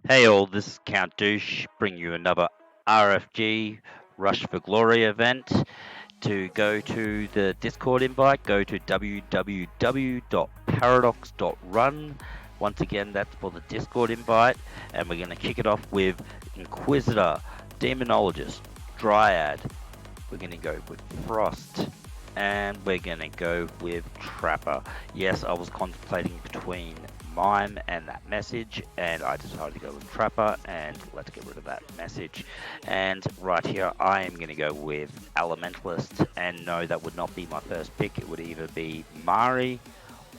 Hey all, this is Count Douche, bringing you another RFG Rush for Glory event. To go to the Discord invite, go to www.paradox.run. Once again, that's for the Discord invite, and we're going to kick it off with Inquisitor, Demonologist, Dryad. We're going to go with Frost, and we're going to go with Trapper. Yes, I was contemplating between Mime and that message, and I decided to go with Trapper, and let's get rid of that message. And right here, I am going to go with Elementalist, and no, that would not be my first pick. It would either be Mari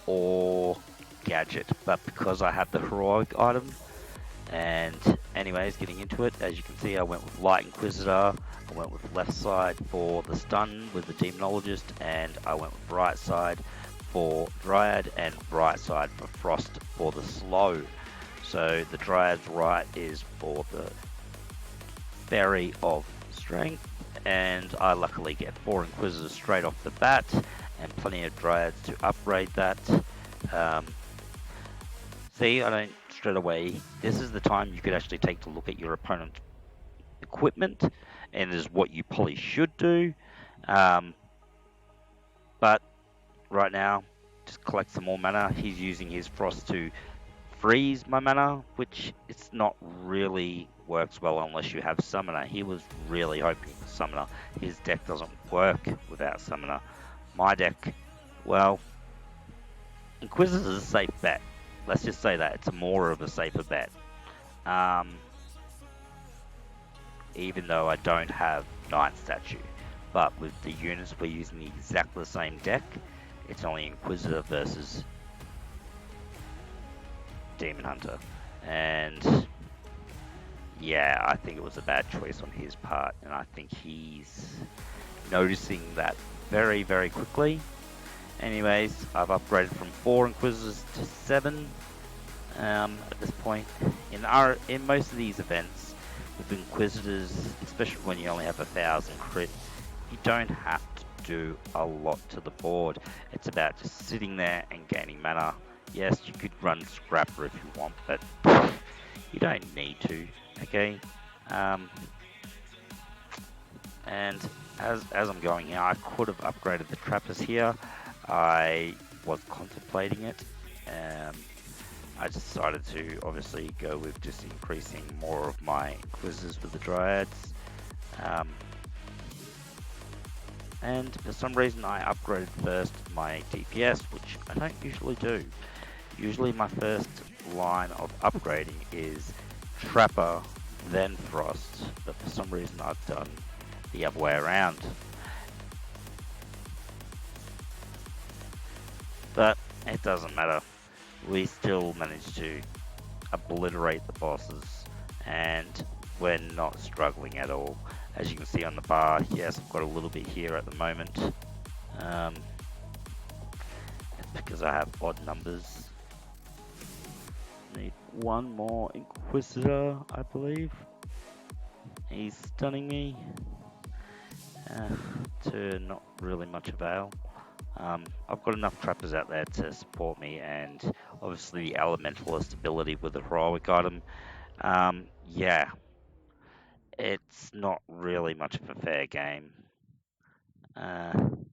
or Gadget, but because I have the heroic item, and anyways, getting into it, as you can see, I went with Light Inquisitor, I went with left side for the stun with the Demonologist, and I went with right side for Dryad, and right side for Frost for the slow. So the Dryad's right is for the Fairy of Strength, and I luckily get 4 Inquisitors straight off the bat, and plenty of Dryads to upgrade that. See, I don't straight away. This is the time you could actually take to look at your opponent's equipment, and is what you probably should do. But right now, just collect some more mana. He's using his Frost to freeze my mana, which it's not really works well unless you have Summoner. He was really hoping for Summoner. His deck doesn't work without Summoner. My deck, well, Inquisitor is a safe bet. Let's just say that it's more of a safer bet. Even though I don't have Knight Statue, but with the units we're using exactly the same deck, it's only Inquisitor versus Demon Hunter, and yeah, I think it was a bad choice on his part, and I think he's noticing that very, very quickly. Anyways, I've upgraded from 4 Inquisitors to 7 at this point. In most of these events, with Inquisitors, especially when you only have 1,000 crit, you don't have to do a lot to the board. It's about just sitting there and gaining mana. Yes, you could run Scrapper if you want, but you don't need to, okay? And as I'm going here, I could have upgraded the Trappers here. I was contemplating it. I decided to obviously go with just increasing more of my Inquisitors with the Dryads. And for some reason I upgraded first my DPS, which I don't usually do. Usually my first line of upgrading is Trapper, then Frost, but for some reason I've done the other way around. But it doesn't matter. We still managed to obliterate the bosses, and we're not struggling at all. As you can see on the bar, yes, I've got a little bit here at the moment. It's because I have odd numbers. Need one more Inquisitor, I believe. He's stunning me to not really much avail. I've got enough trappers out there to support me, and obviously the Elementalist ability with the heroic item. Yeah, it's not really much of a fair game. And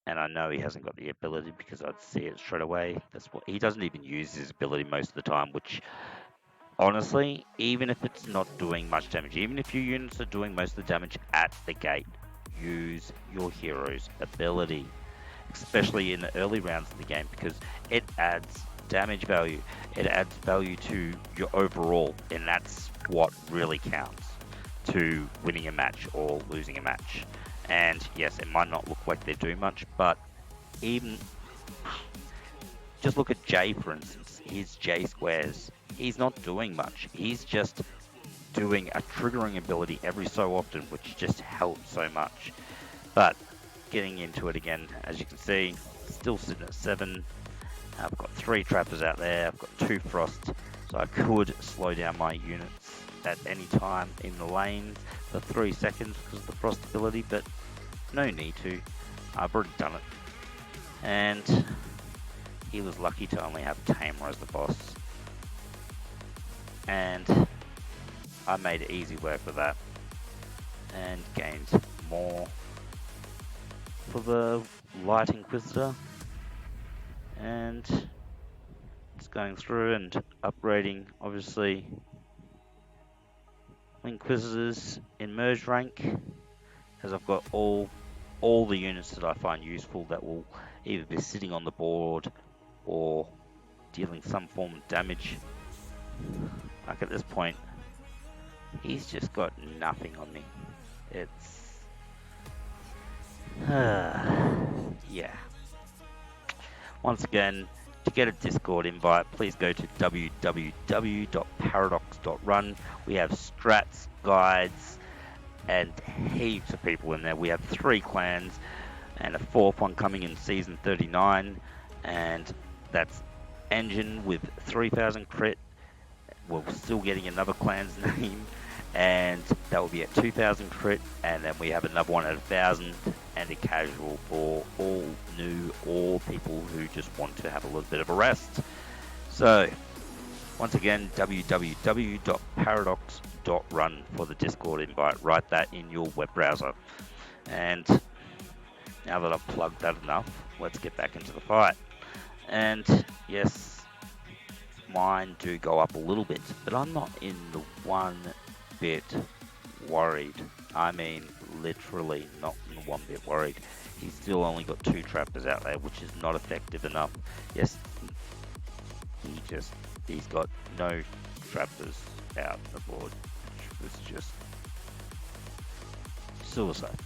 I know he hasn't got the ability because I'd see it straight away. That's what he doesn't even use his ability most of the time, which honestly, even if it's not doing much damage, even if your units are doing most of the damage at the gate, use your hero's ability, especially in the early rounds of the game, because it adds damage value. It adds value to your overall, and that's what really counts to winning a match or losing a match. And yes, it might not look like they're doing much, but even just look at J, for instance. His J squares. He's not doing much. He's just doing a triggering ability every so often, which just helps so much. But getting into it again, as you can see, still sitting at 7. I've got 3 trappers out there. I've got 2 frost, so I could slow down my units at any time in the lane for 3 seconds because of the frost ability, but no need to. I've already done it. And he was lucky to only have Tamer as the boss. and I made it easy work with that and gained more for the Light Inquisitor, and it's going through and upgrading obviously Inquisitors in merge rank, as I've got all the units that I find useful that will either be sitting on the board or dealing some form of damage. Like at this point, he's just got nothing on me. It's yeah. Once again, to get a Discord invite, please go to www.paradox.run. We have strats, guides, and heaps of people in there. We have 3 clans and a 4th one coming in season 39, and that's Engine with 3000 crit. We're still getting another clan's name, and that will be at 2000 crit, and then we have another one at 1000 and a casual for all new or people who just want to have a little bit of a rest. So once again, www.paradox.run for the Discord invite. Write that in your web browser. And now that I've plugged that enough, let's get back into the fight. And yes, mine do go up a little bit, but I'm not in the one bit worried. I mean, literally not in the one bit worried. He's still only got 2 trappers out there, which is not effective enough. Yes, he's got no trappers out the board, which was just suicide.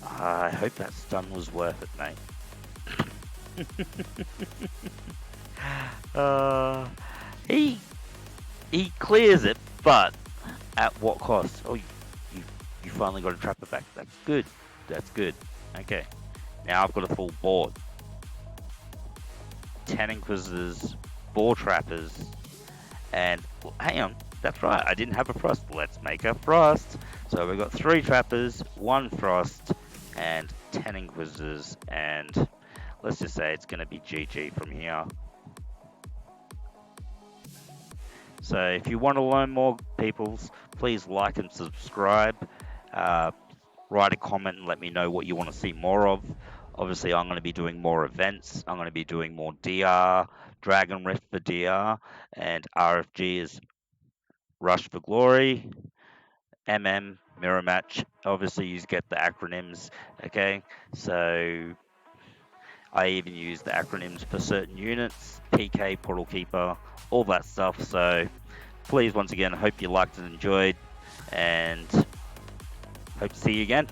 I hope that stun was worth it, mate. He clears it, but at what cost? Oh, you finally got a trapper back. That's good. That's good. Okay, now I've got a full board. 10 Inquisitors, 4 trappers, and well, hang on. That's right. I didn't have a frost. Let's make a frost. So we've got 3 trappers, 1 frost, and 10 Inquisitors, and let's just say it's going to be GG from here. So if you want to learn more, peoples, please like and subscribe. Write a comment and let me know what you want to see more of. Obviously, I'm going to be doing more events. I'm going to be doing more DR, Dragon Rift for DR, and RFG is Rush for Glory, Mirror Match. Obviously, you get the acronyms, okay? So I even use the acronyms for certain units, PK, Portal Keeper, all that stuff. So please, once again, hope you liked and enjoyed, and hope to see you again.